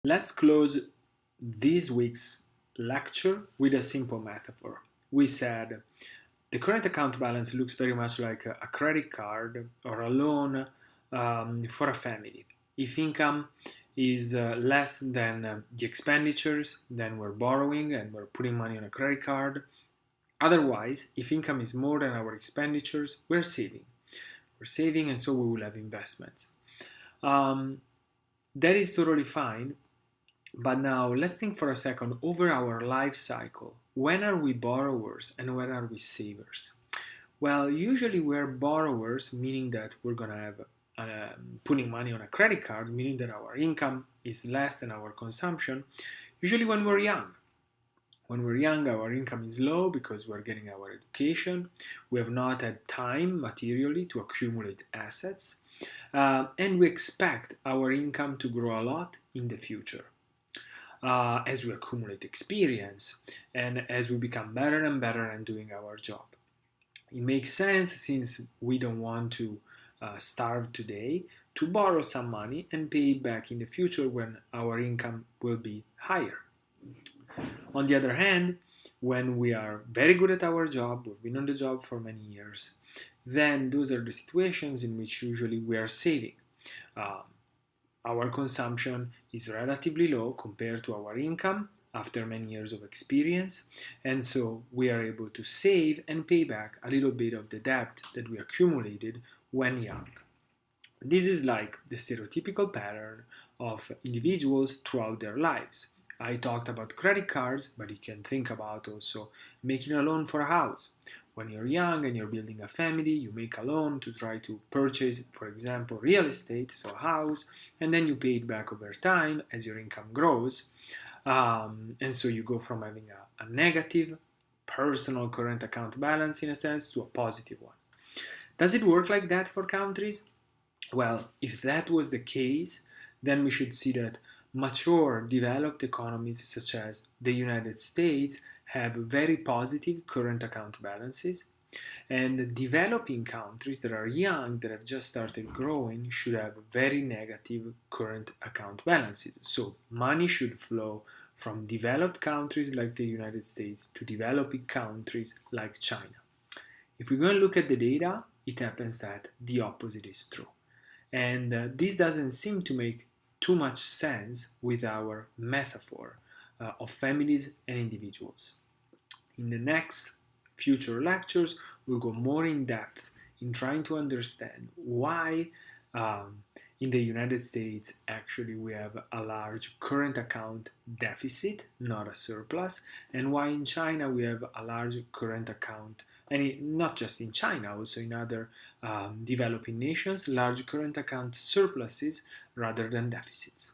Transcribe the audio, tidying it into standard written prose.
Let's close this week's lecture with a simple metaphor. We said the current account balance looks very much like a credit card or a loan for a family. If income is less than the expenditures, then we're borrowing and we're putting money on a credit card. Otherwise, if income is more than our expenditures, we're saving. We're saving, and so we will have investments. That is totally fine. But now let's think for a second over our life cycle. When are we borrowers and when are we savers? Well, usually we're borrowers, meaning that we're going to have putting money on a credit card, meaning that our income is less than our consumption, usually when we're young. When we're young, our income is low because we're getting our education. We have not had time materially to accumulate assets. And we expect our income to grow a lot in the future. As we accumulate experience and as we become better and better at doing our job. It makes sense, since we don't want to starve today, to borrow some money and pay it back in the future when our income will be higher. On the other hand, when we are very good at our job, we've been on the job for many years, then those are the situations in which usually we are saving. Our consumption is relatively low compared to our income after many years of experience, and so we are able to save and pay back a little bit of the debt that we accumulated when young. This is like the stereotypical pattern of individuals throughout their lives. I talked about credit cards, but you can think about also making a loan for a house. When you're young and you're building a family, you make a loan to try to purchase, for example, real estate, so a house, and then you pay it back over time as your income grows. And so you go from having a negative personal current account balance, in a sense, to a positive one. Does it work like that for countries? Well, if that was the case, then we should see that mature, developed economies such as the United States have very positive current account balances, and developing countries that are young, that have just started growing, should have very negative current account balances. So money should flow from developed countries like the United States to developing countries like China. If we're going to look at the data, it happens that the opposite is true. And this doesn't seem to make too much sense with our metaphor of families and individuals. In the next future lectures, we'll go more in depth in trying to understand why in the United States actually we have a large current account deficit, not a surplus, and why in China we have a large current account, and not just in China, also in other developing nations, large current account surpluses rather than deficits.